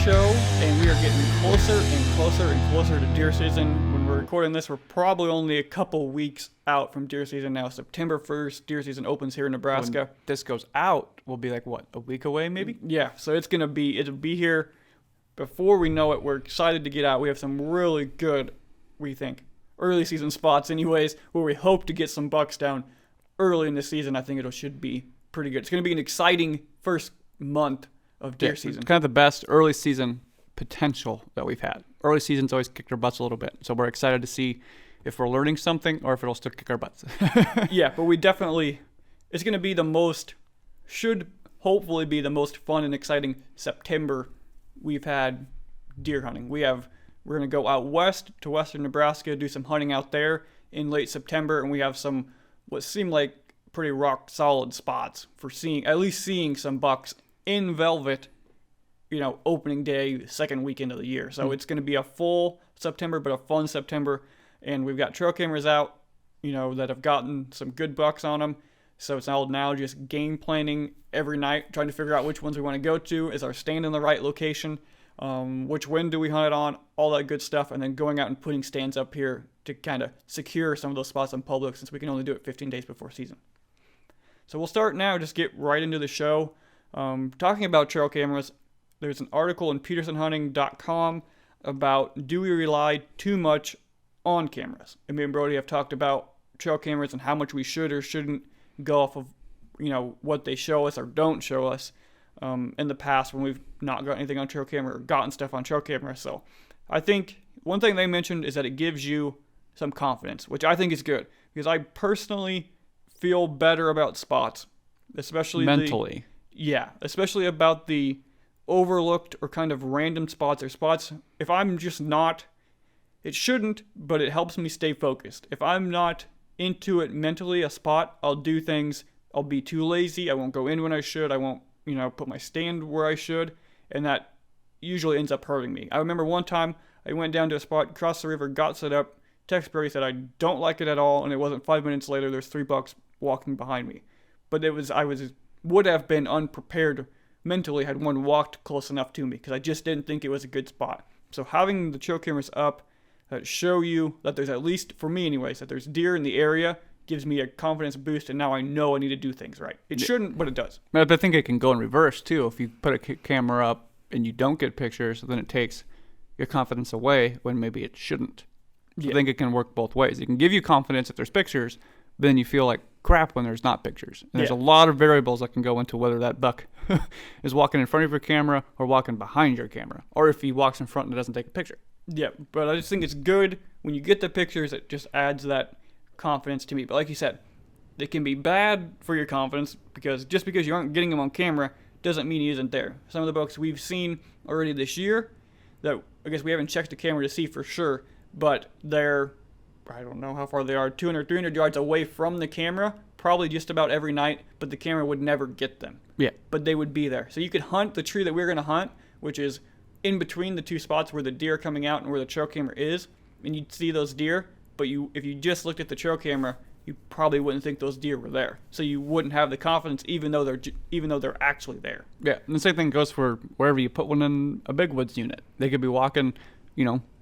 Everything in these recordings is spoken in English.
show, and we are getting closer and closer and closer to deer season. When we're recording this, we're probably only a couple weeks out from deer season now. September 1st, deer season opens here in Nebraska. When this goes out, we'll be like, what, a week away maybe? Yeah, so it'll be here before we know it. We're excited to get out. We have some really good, we think, early season spots anyways, where we hope to get some bucks down early in the season. I think it should be pretty good. It's going to be an exciting first month of deer season. Kind of the best early season potential that we've had. Early season's always kicked our butts a little bit. So we're excited to see if we're learning something or if it'll still kick our butts. Yeah, but it's going to be should hopefully be the most fun and exciting September we've had deer hunting. We're going to go out west to western Nebraska, do some hunting out there in late September, and we have some what seem like pretty rock solid spots for seeing some bucks in velvet, opening day, second weekend of the year. So it's going to be a full September, but a fun September. And we've got trail cameras out, that have gotten some good bucks on them. So it's all now just game planning every night, trying to figure out which ones we want to go to. Is our stand in the right location? Which wind do we hunt it on? All that good stuff. And then going out and putting stands up here to kind of secure some of those spots in public, since we can only do it 15 days before season. So we'll start now, just get right into the show. Talking about trail cameras, there's an article in petersonhunting.com about, do we rely too much on cameras? And me and Brody have talked about trail cameras and how much we should or shouldn't go off of, what they show us or don't show us in the past when we've not got anything on trail camera or gotten stuff on trail camera. So I think one thing they mentioned is that it gives you some confidence, which I think is good, because I personally feel better about spots, especially mentally. Especially about the overlooked or kind of random spots or spots. If I'm just not, it shouldn't, but it helps me stay focused. If I'm not into it mentally, a spot, I'll do things. I'll be too lazy. I won't go in when I should. I won't, put my stand where I should. And that usually ends up hurting me. I remember one time I went down to a spot, crossed the river, got set up, texted Brady, said I don't like it at all. And it wasn't 5 minutes later, there's 3 bucks walking behind me. But I would have been unprepared mentally had one walked close enough to me, because I just didn't think it was a good spot. So having the trail cameras up that show you that there's, at least for me anyways, that there's deer in the area, gives me a confidence boost, and now I know I need to do things right. It shouldn't, but it does. But I think it can go in reverse too. If you put a camera up and you don't get pictures, then it takes your confidence away when maybe it shouldn't. So I think it can work both ways. It can give you confidence if there's pictures, but then you feel like crap when there's not pictures. And there's a lot of variables that can go into whether that buck is walking in front of your camera or walking behind your camera, or if he walks in front and doesn't take a picture. Yeah, but I just think it's good when you get the pictures. It just adds that confidence to me. But like you said, it can be bad for your confidence, because just because you aren't getting him on camera doesn't mean he isn't there. Some of the bucks we've seen already this year that I guess we haven't checked the camera to see for sure, but they're, I don't know how far they are, 200, 300 yards away from the camera, probably just about every night, but the camera would never get them. Yeah. But they would be there. So you could hunt the tree that we're going to hunt, which is in between the two spots where the deer are coming out and where the trail camera is, and you'd see those deer, but if you just looked at the trail camera, you probably wouldn't think those deer were there. So you wouldn't have the confidence even though they're actually there. Yeah, and the same thing goes for wherever you put one in a big woods unit. They could be walking,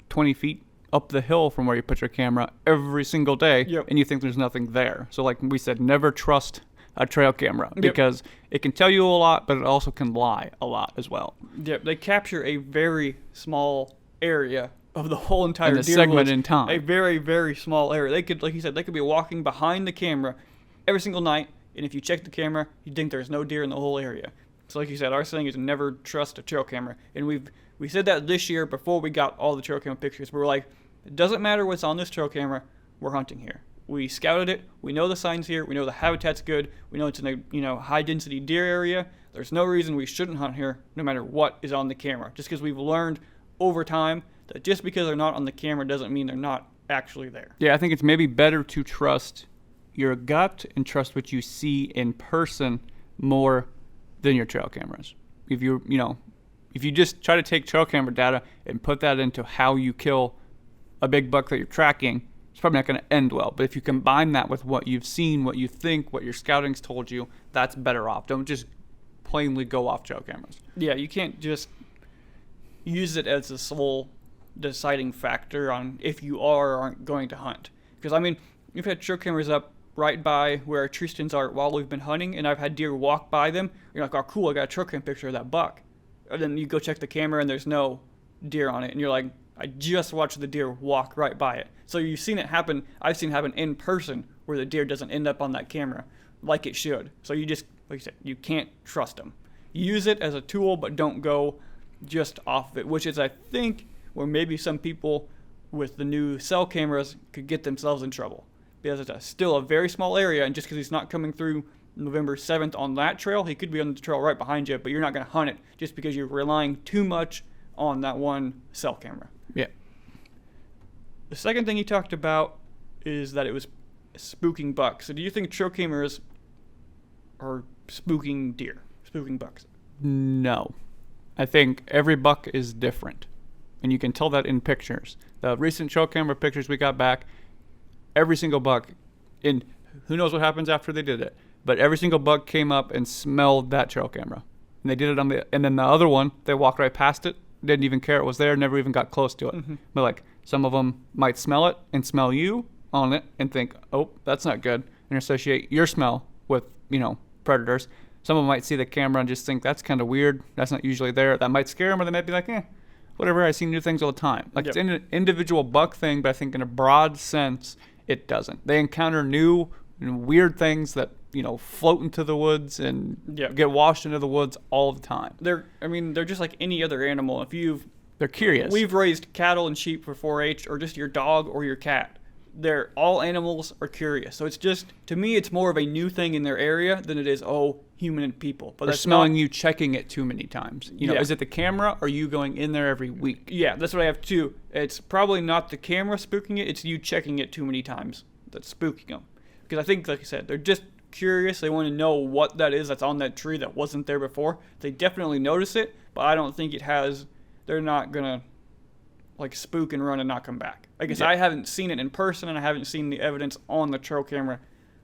20 feet up the hill from where you put your camera every single day, and you think there's nothing there. So like we said, never trust a trail camera, because it can tell you a lot, but it also can lie a lot as well. Yep, they capture a very small area of the whole entire deer segment woods, in time. A very, very small area. They could, like you said, they could be walking behind the camera every single night, and if you check the camera, you'd think there's no deer in the whole area. So like you said, our saying is never trust a trail camera. And we said that this year before we got all the trail camera pictures. We were like, it doesn't matter what's on this trail camera, we're hunting here. We scouted it, we know the signs here, we know the habitat's good, we know it's in a high density deer area. There's no reason we shouldn't hunt here no matter what is on the camera. Just because we've learned over time that just because they're not on the camera doesn't mean they're not actually there. Yeah, I think it's maybe better to trust your gut and trust what you see in person more than your trail cameras. If you just try to take trail camera data and put that into how you kill a big buck that you're tracking, it's probably not going to end well. But if you combine that with what you've seen, what you think, what your scouting's told you, that's better off. Don't just plainly go off trail cameras. Yeah, you can't just use it as the sole deciding factor on if you are or aren't going to hunt. Because, I mean, we've had trail cameras up right by where our tree stands are while we've been hunting, and I've had deer walk by them. You're like, oh, cool, I got a trail cam picture of that buck. And then you go check the camera, and there's no deer on it, and you're like, I just watched the deer walk right by it. So you've seen it happen. I've seen it happen in person where the deer doesn't end up on that camera like it should. So you just, like you said, you can't trust them. Use it as a tool, but don't go just off of it, which is, I think, where maybe some people with the new cell cameras could get themselves in trouble. Because it's still a very small area, and just because he's not coming through November 7th on that trail, he could be on the trail right behind you, but you're not going to hunt it just because you're relying too much on that one cell camera. Yeah. The second thing he talked about is that it was spooking bucks. So do you think trail cameras are spooking deer, spooking bucks? No. I think every buck is different, and you can tell that in pictures. The recent trail camera pictures we got back, every single buck, and who knows what happens after they did it, but every single buck came up and smelled that trail camera. And they did it on and then the other one, they walked right past it, didn't even care it was there, never even got close to it. Mm-hmm. But like, some of them might smell it and smell you on it and think, oh, that's not good, and associate your smell with, predators. Some of them might see the camera and just think, that's kind of weird, that's not usually there. That might scare them, or they might be like, whatever, I see new things all the time. Like, It's an individual buck thing, but I think in a broad sense, it doesn't. They encounter new and weird things that, float into the woods and get washed into the woods all the time. They're just like any other animal. They're curious. We've raised cattle and sheep for 4-H, or just your dog or your cat. All animals are curious. So it's just, to me, it's more of a new thing in their area than it is, human and people. But they're smelling you checking it too many times. Is it the camera, or are you going in there every week? Yeah, that's what I have too. It's probably not the camera spooking it, it's you checking it too many times that's spooking them. Because I think, like I said, they're just curious. They want to know what that is that's on that tree that wasn't there before. They definitely notice it, but I don't think they're not going to like spook and run and not come back. I guess I haven't seen it in person, and I haven't seen the evidence on the trail camera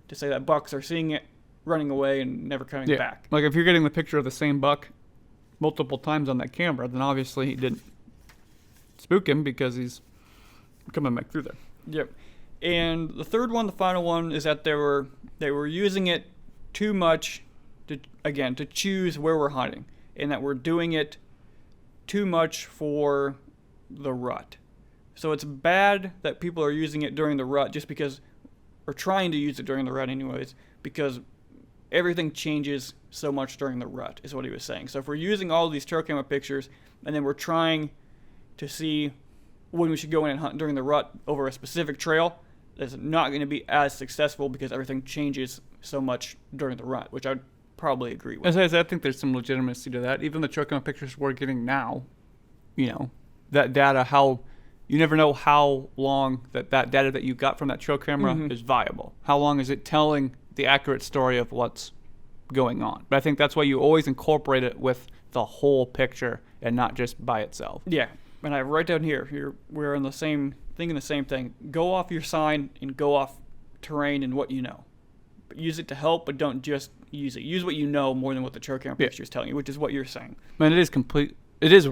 to say that bucks are seeing it, running away, and never coming back. Like, if you're getting the picture of the same buck multiple times on that camera, then obviously he didn't spook him because he's coming back through there. Yep. And the third one, the final one, is that they were using it too much to choose where we're hunting, and that we're doing it too much for the rut. So it's bad that people are using it during the rut or trying to use it during the rut anyways, because everything changes so much during the rut, is what he was saying. So if we're using all of these trail camera pictures, and then we're trying to see when we should go in and hunt during the rut over a specific trail, that's not going to be as successful because everything changes so much during the rut, which I'd probably agree with. As I think there's some legitimacy to that. Even the trail camera pictures we're getting now, that data, you never know how long that data that you got from that trail camera is viable. How long is it telling the accurate story of what's going on? But I think that's why you always incorporate it with the whole picture and not just by itself. Yeah, and I write down here, we're in the same thing. Go off your sign and go off terrain and what you know. But use it to help, but don't just use it. Use what you know more than what the trail camera picture is telling you, which is what you're saying. Man, it is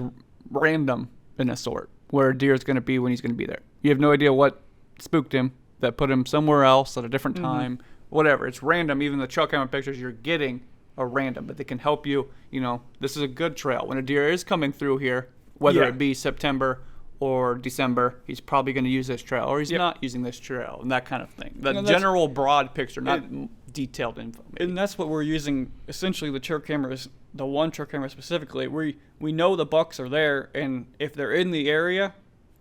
random in a sort where a deer is going to be when he's going to be there. You have no idea what spooked him, that put him somewhere else at a different time, whatever. It's random. Even the trail camera pictures you're getting are random, but they can help you. This is a good trail. When a deer is coming through here, whether it be September or December, he's probably going to use this trail, or he's not using this trail, and that kind of thing. The general broad picture, not detailed info. Maybe. And that's what we're using, essentially, the trail cameras, the one trail camera specifically. We know the bucks are there, and if they're in the area,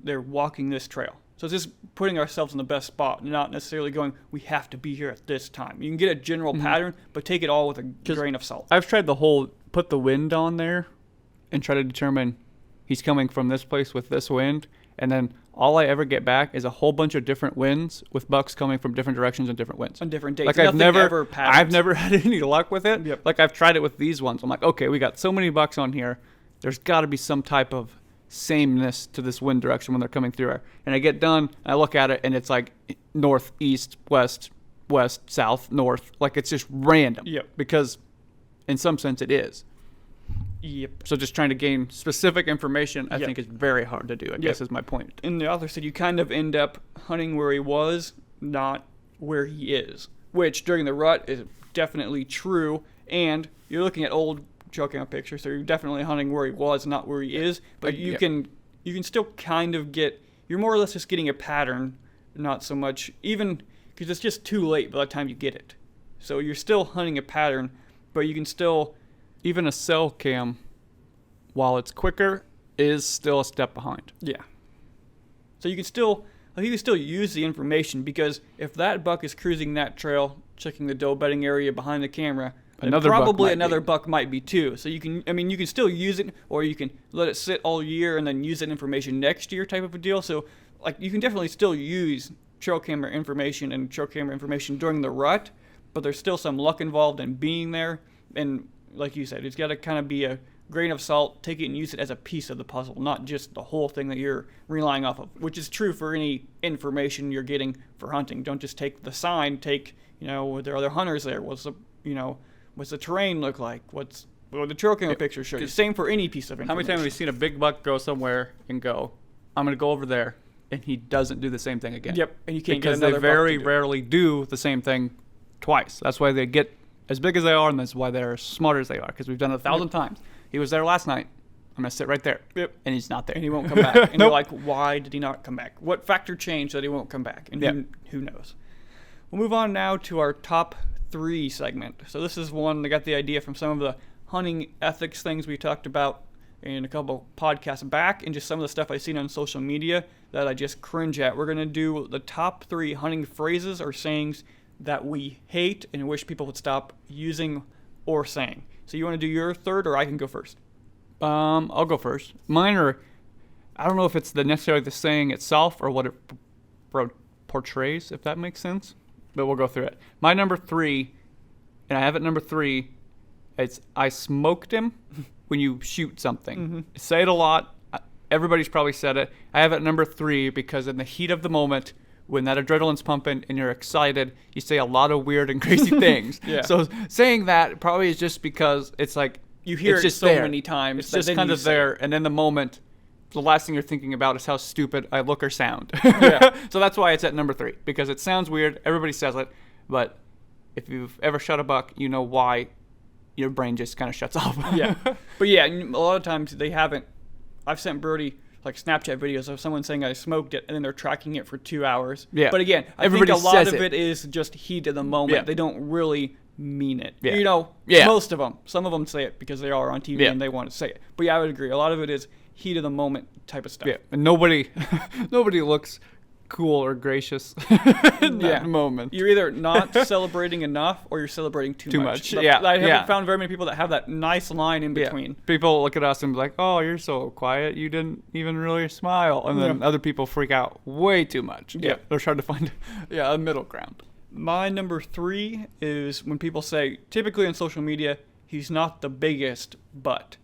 they're walking this trail. So it's just putting ourselves in the best spot, not necessarily going, we have to be here at this time. You can get a general pattern, but take it all with a grain of salt. I've tried put the wind on there and try to determine he's coming from this place with this wind, and then all I ever get back is a whole bunch of different winds with bucks coming from different directions and different winds. On different dates. Like I've never had any luck with it. Yep. Like I've tried it with these ones. I'm like, okay, we got so many bucks on here. There's got to be some type of sameness to this wind direction when they're coming through here. And I get done, I look at it, and it's like north, east, west, south, north. Like it's just random. Yep. Because in some sense it is. Yep. So just trying to gain specific information, I Yep. think is very hard to do, I guess is my point. And the author said you kind of end up hunting where he was, not where he is, which during the rut is definitely true. And you're looking at old trail camera pictures, so you're definitely hunting where he was, not where he is. But you can still kind of get, you're more or less just getting a pattern, not so much, even because it's just too late by the time you get it. So you're still hunting a pattern, but you can still, Even a cell cam, while it's quicker, is still a step behind. yeah. So you can still use the information, because if that buck is cruising that trail, checking the doe bedding area behind the camera, then probably another buck might be too. So you can still use it, or you can let it sit all year and then use that information next year, type of a deal. So like you can definitely still use trail camera information and trail camera information during the rut, but there's still some luck involved in being there. And like you said, it's got to kind of be a grain of salt. Take it and use it as a piece of the puzzle, not just the whole thing that you're relying off of, which is true for any information you're getting for hunting. Don't just take the sign. Take, were there other hunters there? What's the terrain look like? What the trail camera pictures show you? Same for any piece of information. How many times have we seen a big buck go somewhere and go, I'm going to go over there, and he doesn't do the same thing again? Yep, and you can't because get another they very buck to do it. rarely do the same thing twice. That's why they get as big as they are, and that's why they're as smart as they are, because we've done it 1,000 times. He was there last night. I'm going to sit right there. Yep. And he's not there. And he won't come back. And you're like, why did he not come back? What factor changed that he won't come back? And who knows? We'll move on now to our top 3 segment. So this is one that got the idea from some of the hunting ethics things we talked about in a couple podcasts back, and just some of the stuff I've seen on social media that I just cringe at. We're going to do the top 3 hunting phrases or sayings that we hate and wish people would stop using or saying. So you want to do your third, or I can go first? I'll go first. Mine are, I don't know if it's necessarily the saying itself or what it portrays, if that makes sense, but we'll go through it. My number 3, and I have it number 3, it's I smoked him when you shoot something. Mm-hmm. I say it a lot. Everybody's probably said it. I have it number 3 because in the heat of the moment, when that adrenaline's pumping and you're excited, you say a lot of weird and crazy things. Yeah. So saying that probably is just because it's like, You hear it's it just so there. many times. It's that just then kind you of say there, it. and in the moment, the last thing you're thinking about is how stupid I look or sound. Yeah. So that's why it's at number 3, because it sounds weird. Everybody says it, but if you've ever shot a buck, you know why your brain just kind of shuts off. Yeah. But yeah, a lot of times they haven't. I've sent Birdie like Snapchat videos of someone saying I smoked it, and then they're tracking it for 2 hours. Yeah. But again, Everybody I think a lot says of it. it is just heat of the moment. Yeah. They don't really mean it. Yeah. Yeah. Most of them. Some of them say it because they are on TV Yeah. and they want to say it. But yeah, I would agree. A lot of it is heat of the moment type of stuff. Yeah, and nobody looks cool or gracious in that moment. You're either not celebrating enough or you're celebrating too much. Yeah, I haven't yeah. found very many people that have that nice line in between. People look at us and be like, "Oh, you're so quiet. You didn't even really smile." And then other people freak out way too much. Yeah. They're trying to find a middle ground. My number 3 is when people say, typically on social media, he's not the biggest, but.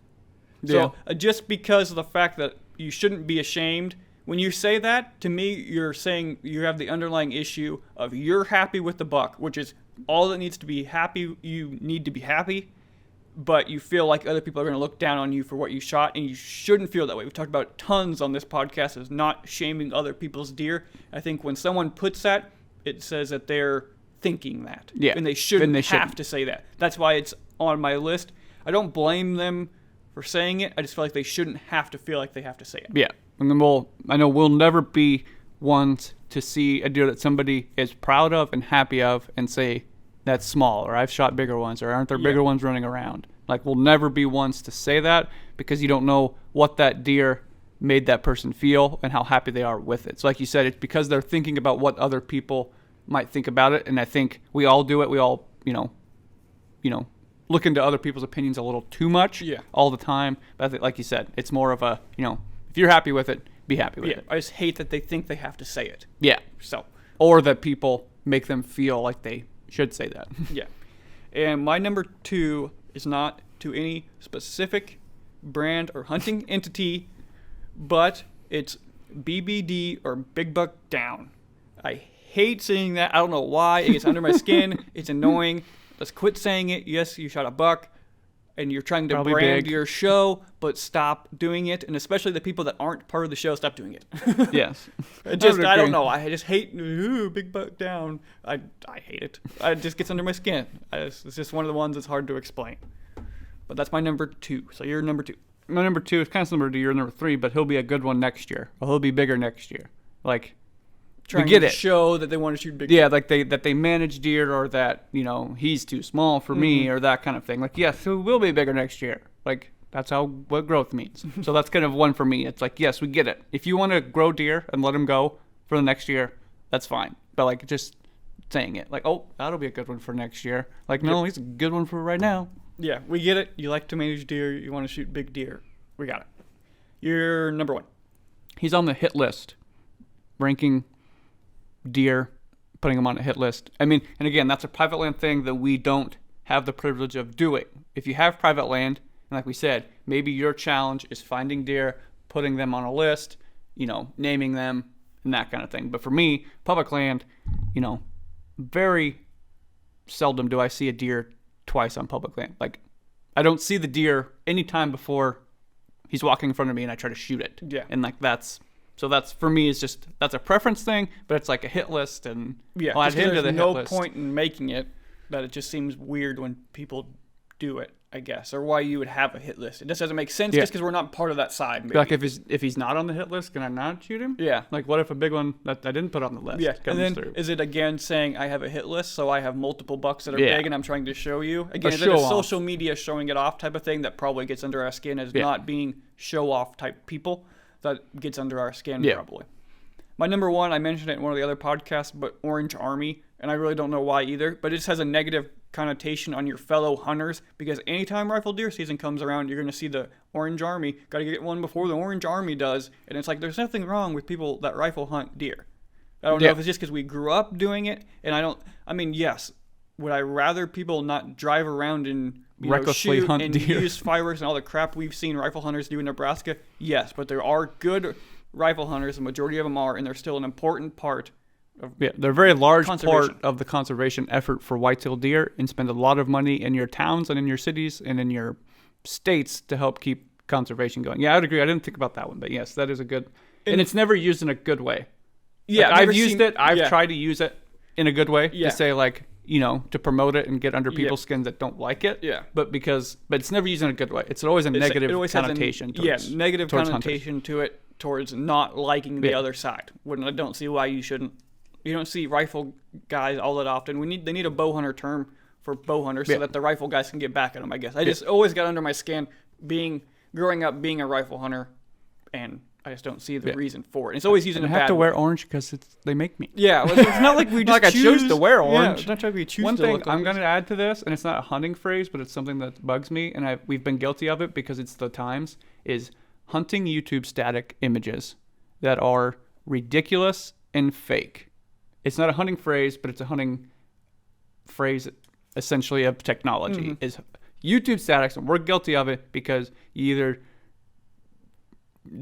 So just because of the fact that you shouldn't be ashamed, when you say that, to me, you're saying you have the underlying issue of you're happy with the buck, which is all that needs to be happy. You need to be happy, but you feel like other people are going to look down on you for what you shot, and you shouldn't feel that way. We've talked about it tons on this podcast, is not shaming other people's deer. I think when someone puts that, it says that they're thinking that. Yeah. And they shouldn't have to say that. That's why it's on my list. I don't blame them for saying it. I just feel like they shouldn't have to feel like they have to say it. Yeah. And then I know we'll never be ones to see a deer that somebody is proud of and happy of and say, that's small, or I've shot bigger ones, or aren't there bigger ones running around? Like, we'll never be ones to say that because you don't know what that deer made that person feel and how happy they are with it. So like you said, it's because they're thinking about what other people might think about it. And I think we all do it. We all, look into other people's opinions a little too much all the time. But I think, like you said, it's more of a, if you're happy with it, be happy with it. I just hate that they think they have to say it. Yeah. So. Or that people make them feel like they should say that. Yeah. And my number 2 is not to any specific brand or hunting entity, but it's BBD or Big Buck Down. I hate saying that. I don't know why. It gets under my skin. It's annoying. Let's quit saying it. Yes, you shot a buck. and you're trying to Probably brand big. your show, but stop doing it. And especially the people that aren't part of the show, stop doing it. Yes. I would don't agree. know. I just hate big buck down. I hate it. It just gets under my skin. It's just one of the ones that's hard to explain. But that's my number 2. So you're number 2. My number 2 is kind of similar to your number 3, but he'll be a good one next year. Or he'll be bigger next year. Like, Trying we get to it. show that they want to shoot big. Yeah, like they manage deer, or that, he's too small for me, or that kind of thing. Like, yes, he will be bigger next year. Like, that's what growth means. So that's kind of one for me. It's like, yes, we get it. If you want to grow deer and let him go for the next year, that's fine. But like, just saying it, like, oh, that'll be a good one for next year. Like, no, he's a good one for right now. Yeah, we get it. You like to manage deer. You want to shoot big deer. We got it. You're number 1. He's on the hit list, ranking deer, putting them on a hit list. I mean, and again, that's a private land thing that we don't have the privilege of doing. If you have private land, and like we said, maybe your challenge is finding deer, putting them on a list, naming them, and that kind of thing. But for me, public land, very seldom do I see a deer twice on public land. Like, I don't see the deer anytime before he's walking in front of me and I try to shoot it. Yeah. And like, that's for me, is just, that's a preference thing, but it's like a hit list, and Yeah, I'll add just 'cause him to there's the no hit list. point in making it, that it just seems weird when people do it, I guess, or why you would have a hit list. It just doesn't make sense, Yeah. just because we're not part of that side. Maybe. Like, if he's not on the hit list, can I not shoot him? Yeah. Like, what if a big one that I didn't put on the list Yeah, comes and then through? is it again saying I have a hit list, so I have multiple bucks that are Yeah. big, and I'm trying to show you? Again, is it show a off. social media showing it off type of thing that probably gets under our skin as Yeah. not being show off type people? That gets under our skin Yeah. probably. My number 1, I mentioned it in one of the other podcasts, but Orange Army, and I really don't know why either, but it just has a negative connotation on your fellow hunters, because anytime rifle deer season comes around, you're going to see the Orange Army. Got to get one before the Orange Army does, and it's like there's nothing wrong with people that rifle hunt deer. I don't know Yeah. if it's just because we grew up doing it, and yes, would I rather people not drive around and Recklessly shoot hunt and deer. use fireworks and all the crap we've seen rifle hunters do in Nebraska? Yes, but there are good rifle hunters, the majority of them are, and they're still an important part of Yeah, they're a very large conservation. part of the conservation effort for whitetail deer, and spend a lot of money in your towns and in your cities and in your states to help keep conservation going. Yeah, I would agree. I didn't think about that one, but yes, that is a good, and it's never used in a good way. Yeah, Like, I've never I've used seen- it. I've yeah. tried to use it in a good way Yeah. to say, like, to promote it and get under people's skins that don't like it. Yeah. But it's never used in a good way. It's always a negative it always has connotation. negative towards connotation to it towards not liking the Yeah. other side. When I don't see why you shouldn't. You don't see rifle guys all that often. They need a bow hunter term for bow hunters Yeah. so that the rifle guys can get back at them. I guess I just always got under my skin growing up being a rifle hunter, and I just don't see the Yeah. reason for it. It's always using And a I have bad to wear way. orange because they make me. Yeah, well, it's not like we just Like I choose choose to wear Yeah, orange. it's not like we choose One to thing look like I'm going this. to add to this, and it's not a hunting phrase, but it's something that bugs me, and we've been guilty of it because it's the times, is hunting YouTube static images that are ridiculous and fake. It's not a hunting phrase, but it's a hunting phrase essentially of technology. Is YouTube statics, and we're guilty of it because you either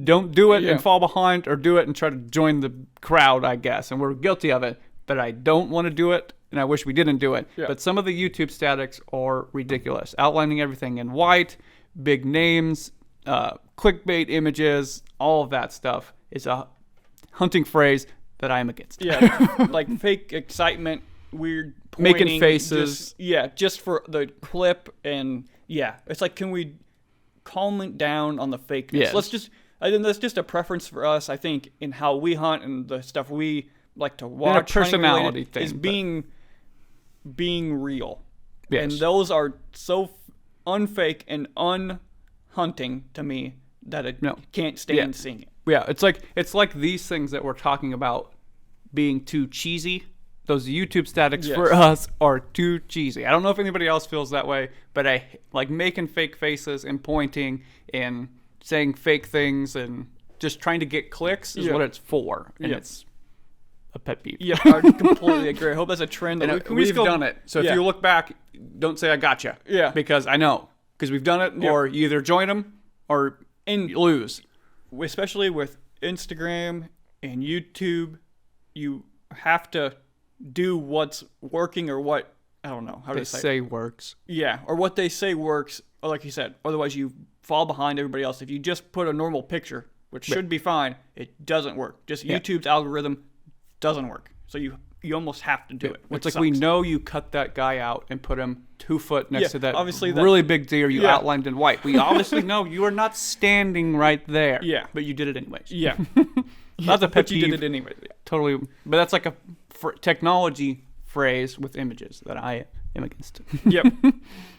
don't do it Yeah. and fall behind, or do it and try to join the crowd, I guess. And we're guilty of it, but I don't want to do it, and I wish we didn't do it. Yeah. But some of the YouTube statics are ridiculous, outlining everything in white, big names, clickbait images, all of that stuff is a hunting phrase that I am against. Yeah, like fake excitement, weird Making pointing, faces. just for the clip, and it's like, can we calm it down on the fakeness? Yes. I think that's just a preference for us. I think in how we hunt and the stuff we like to watch. personality hunting-related, thing, is but- being real, Yes. and those are so unfake and unhunting to me that I No. can't stand seeing it. Yeah, it's like these things that we're talking about being too cheesy. Those YouTube statics Yes. for us are too cheesy. I don't know if anybody else feels that way, but I like making fake faces and pointing and saying fake things and just trying to get clicks is Yeah. what it's for, and Yeah. it's a pet peeve. Yeah, I completely agree. I hope that's a trend. That And can we we've just go- done it. So Yeah. if you look back, don't say I gotcha. Yeah. Because I know. Because we've done it, Yeah. or you either join them or you lose. Especially with Instagram and YouTube, you have to do what's working or what I don't know how they to say. say works. Yeah, or what they say works, or like you said, otherwise you fall behind everybody else. If you just put a normal picture, which should be fine, it doesn't work. Just YouTube's algorithm doesn't work. So you almost have to do it. It's like, we know you cut that guy out and put him 2 foot next to that obviously really big deer you outlined in white. We obviously know you are not standing right there. Yeah. But you did it anyways. Yeah. That's a pet But you peeve. did it anyway. Yeah. Totally. But that's like a technology phrase with images that I am against. Yep.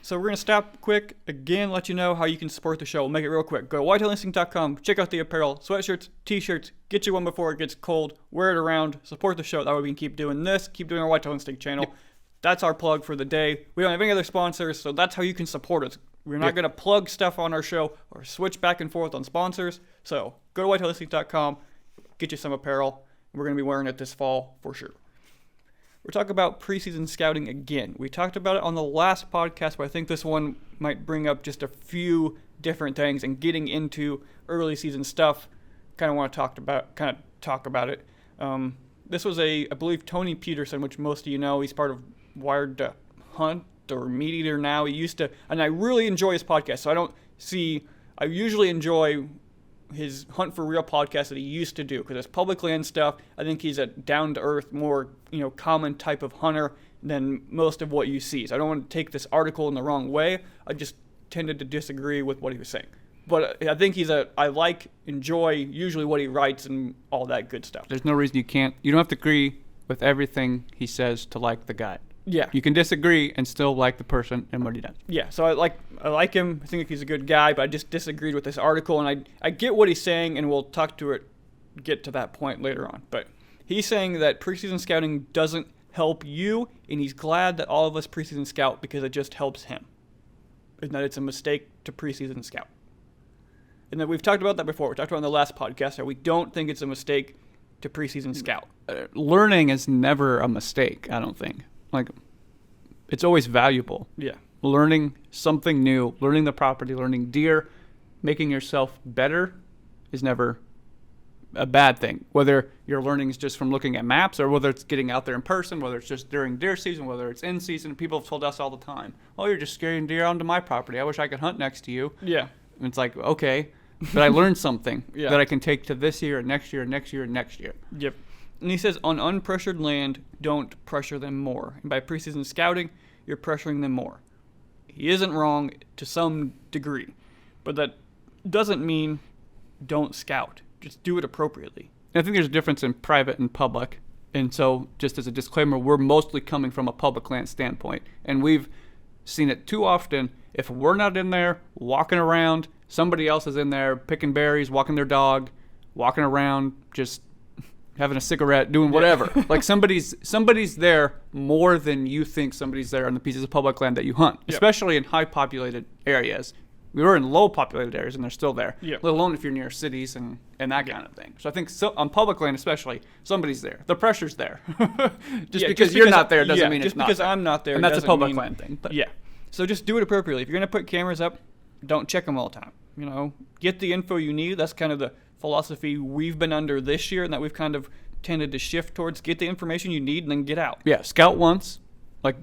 So we're going to stop quick. Again, let you know how you can support the show. We'll make it real quick. Go to whitetailinstinct.com. Check out the apparel, sweatshirts, t-shirts. Get you one before it gets cold. Wear it around. Support the show. That way we can keep doing this. Keep doing our Whitetail Instinct channel. Yep. That's our plug for the day. We don't have any other sponsors, so that's how you can support us. We're not going to plug stuff on our show or switch back and forth on sponsors. So go to whitetailinstinct.com. Get you some apparel. We're going to be wearing it this fall for sure. We're talking about preseason scouting again. We talked about it on the last podcast, but I think this one might bring up just a few different things, and getting into early season stuff. Kind of want to talk about it. This was I believe Tony Peterson, which most of you know. He's part of Wired to Hunt or Meat Eater now. He used to, and I really enjoy his podcast. So I usually enjoy his Hunt for Real podcast that he used to do, because it's public land stuff. I think he's a down-to-earth, more common type of hunter than most of what you see. So I don't want to take this article in the wrong way. I just tended to disagree with what he was saying. But I think enjoy usually what he writes and all that good stuff. There's no reason you don't have to agree with everything he says to like the guy. Yeah. You can disagree and still like the person and what he does. Yeah, so I like him. I think he's a good guy, but I just disagreed with this article, and I get what he's saying, and we'll get to that point later on. But he's saying that preseason scouting doesn't help you, and he's glad that all of us preseason scout because it just helps him. And that it's a mistake to preseason scout. And that we've talked about that before. We talked about it on the last podcast how we don't think it's a mistake to preseason scout. Learning is never a mistake, I don't think. Like, it's always valuable. Yeah. Learning something new, learning the property, learning deer, making yourself better is never a bad thing. Whether your learning is just from looking at maps, or whether it's getting out there in person, whether it's just during deer season, whether it's in season. People have told us all the time, "Oh, you're just scaring deer onto my property. I wish I could hunt next to you." Yeah. And it's like, okay, but I learned something Yeah. that I can take to this year, and next year, and next year, and next year. Yep. And he says, on unpressured land, don't pressure them more. And by preseason scouting, you're pressuring them more. He isn't wrong to some degree, but that doesn't mean don't scout. Just do it appropriately. I think there's a difference in private and public. And so, just as a disclaimer, we're mostly coming from a public land standpoint. And we've seen it too often. If we're not in there walking around, somebody else is in there picking berries, walking their dog, walking around, just having a cigarette, doing whatever. Like somebody's there more than you think somebody's there on the pieces of public land that you hunt, especially in high populated areas. We were in low populated areas and they're still there, let alone if you're near cities and that kind of thing. So I think on public land especially, somebody's there. The pressure's there. just because you're not there doesn't mean it's not there. Just because I'm not there and that's a public mean, land thing. But. Yeah. So just do it appropriately. If you're going to put cameras up, don't check them all the time. Get the info you need. That's kind of the philosophy we've been under this year, and that we've kind of tended to shift towards. Get the information you need and then get out. Yeah, scout once, like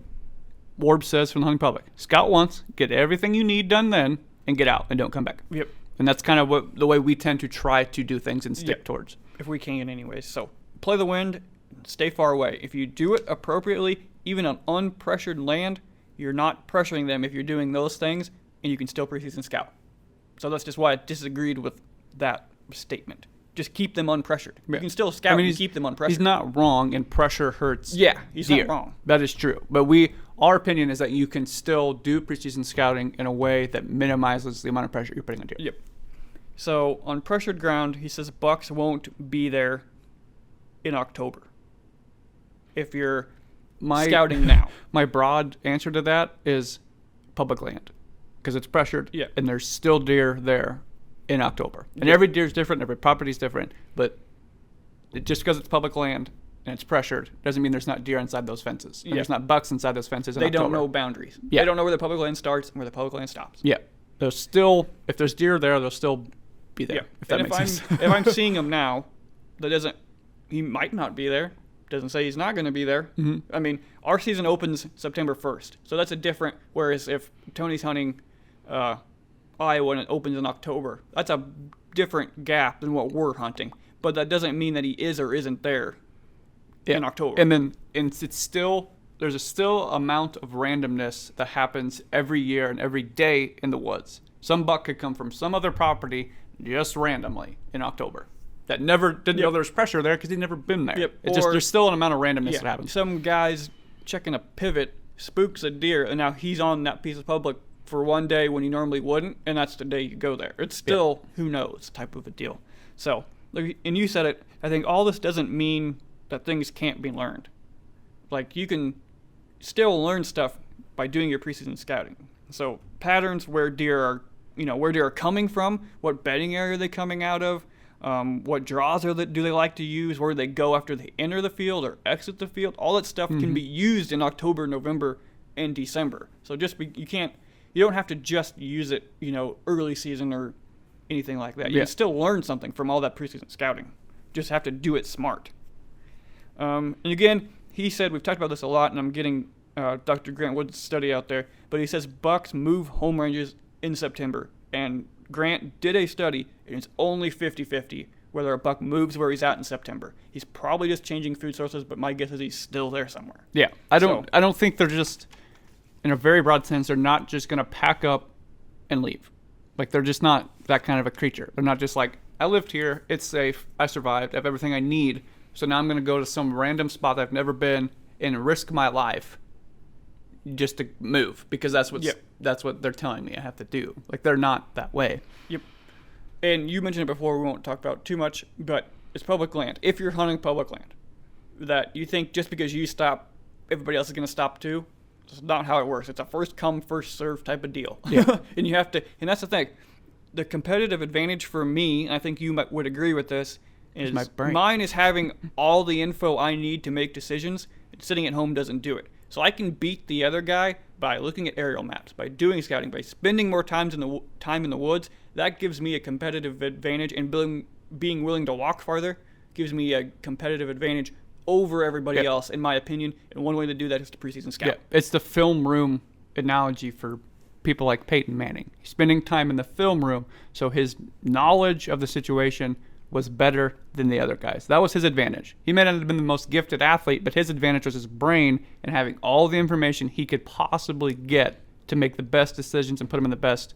Warb says from the Hunting Public. Scout once, get everything you need done then, and get out and don't come back. Yep. And that's kind of the way we tend to try to do things and stick towards. If we can anyways. So play the wind, stay far away. If you do it appropriately, even on unpressured land, you're not pressuring them if you're doing those things, and you can still preseason scout. So that's just why I disagreed with that statement. Just keep them unpressured. Yeah. You can still scout and keep them unpressured. He's not wrong, and pressure hurts. Yeah, he's deer. not wrong. That is true. But our opinion is that you can still do preseason scouting in a way that minimizes the amount of pressure you're putting on deer. Yep. So on pressured ground, he says bucks won't be there in October if you're scouting now. My broad answer to that is public land, because it's pressured, and there's still deer there in October. And every deer is different, every property is different, but just because it's public land and it's pressured doesn't mean there's not deer inside those fences. And there's not bucks inside those fences in October. They don't know boundaries. They don't know where the public land starts and where the public land stops. Yeah. There's still, if there's deer there, they'll still be there. Yeah. If that makes sense. If I'm seeing him now, he might not be there. Doesn't say he's not going to be there. Mm-hmm. I mean, our season opens September 1st, so that's a different. Whereas if Tony's hunting Iowa and it opens in October, that's a different gap than what we're hunting. But that doesn't mean that he is or isn't there in October. And then it's still there's a still amount of randomness that happens every year and every day in the woods. Some buck could come from some other property just randomly in October. That never didn't know there was pressure there because he'd never been there. Yep. It's just there's still an amount of randomness that happens. Some guy's checking a pivot, spooks a deer, and now he's on that piece of public for one day when he normally wouldn't, and that's the day you go there. It's still who knows type of a deal. So, and you said it. I think all this doesn't mean that things can't be learned. Like you can still learn stuff by doing your preseason scouting. So patterns where deer are coming from, what bedding area are they coming out of. What draws do they like to use? Where do they go after they enter the field or exit the field? All that stuff can be used in October, November, and December. So you don't have to just use it, early season or anything like that. You can still learn something from all that preseason scouting. Just have to do it smart. And again, he said, we've talked about this a lot, and I'm getting Dr. Grant Wood's study out there, but he says bucks move home ranges in September, and Grant did a study, and it's only 50-50 whether a buck moves where he's at in September. He's probably just changing food sources, but my guess is he's still there somewhere. Yeah, I don't think they're just, in a very broad sense, they're not just going to pack up and leave. Like, they're just not that kind of a creature. They're not just like, I lived here, it's safe, I survived, I have everything I need, so now I'm going to go to some random spot that I've never been and risk my life just to move, because that's what they're telling me I have to do. Like, they're not that way. Yep. And you mentioned it before, we won't talk about too much, but it's public land. If you're hunting public land, that you think just because you stop, everybody else is going to stop too. That's not how it works. It's a first come, first serve type of deal. Yeah. And you have to, and that's the thing. The competitive advantage for me, and I think you would agree with this, is mine is having all the info I need to make decisions. Sitting at home doesn't do it. So I can beat the other guy by looking at aerial maps, by doing scouting, by spending more time in the woods. That gives me a competitive advantage, and being willing to walk farther gives me a competitive advantage over everybody else, in my opinion. And one way to do that is to preseason scout. Yeah. It's the film room analogy for people like Peyton Manning. He's spending time in the film room, so his knowledge of the situation was better than the other guys. That was his advantage. He may not have been the most gifted athlete, but his advantage was his brain and having all the information he could possibly get to make the best decisions and put him in the best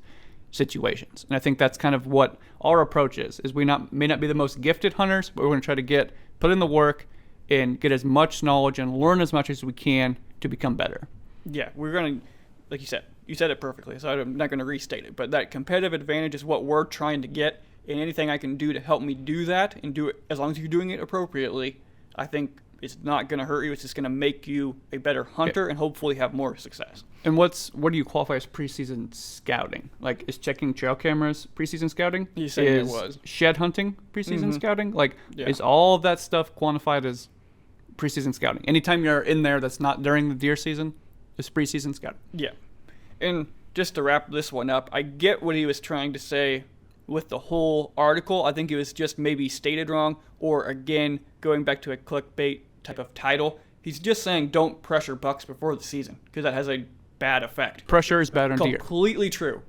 situations. And I think that's kind of what our approach is we may not be the most gifted hunters, but we're going to try to put in the work and get as much knowledge and learn as much as we can to become better. Yeah, we're going to, like you said it perfectly, so I'm not going to restate it, but that competitive advantage is what we're trying to get. And anything I can do to help me do that and do it as long as you're doing it appropriately, I think it's not going to hurt you. It's just going to make you a better hunter and hopefully have more success. And what do you qualify as preseason scouting? Like, is checking trail cameras preseason scouting? You said it was. Shed hunting preseason scouting? Like, is all of that stuff quantified as preseason scouting? Anytime you're in there that's not during the deer season is preseason scouting. Yeah. And just to wrap this one up, I get what he was trying to say with the whole article. I think it was just maybe stated wrong, or again, going back to a clickbait type of title. He's just saying don't pressure bucks before the season, because that has a bad effect. Pressure is bad on deer. Completely true.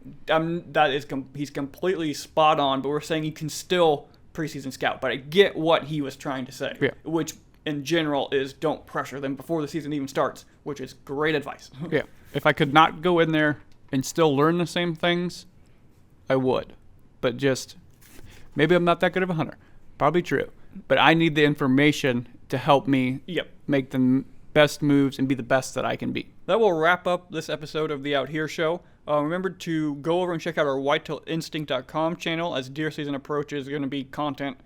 He's completely spot on, but we're saying you can still preseason scout. But I get what he was trying to say, which in general is don't pressure them before the season even starts, which is great advice. Yeah. If I could not go in there and still learn the same things, I would. But just, maybe I'm not that good of a hunter. Probably true. But I need the information to help me make the best moves and be the best that I can be. That will wrap up this episode of the Out Here Show. Remember to go over and check out our whitetailinstinct.com channel. As deer season approaches, there's going to be content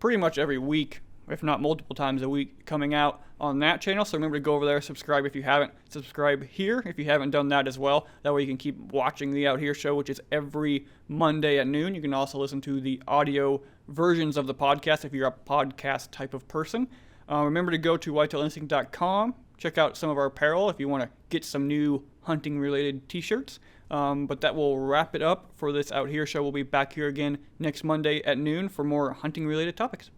pretty much every week, if not multiple times a week, coming out on that channel. So remember to go over there, subscribe if you haven't. Subscribe here if you haven't done that as well. That way you can keep watching the Out Here Show, which is every Monday at noon. You can also listen to the audio versions of the podcast if you're a podcast type of person. Remember to go to whitetailinstinct.com. Check out some of our apparel if you want to get some new hunting-related t-shirts. But that will wrap it up for this Out Here Show. We'll be back here again next Monday at noon for more hunting-related topics.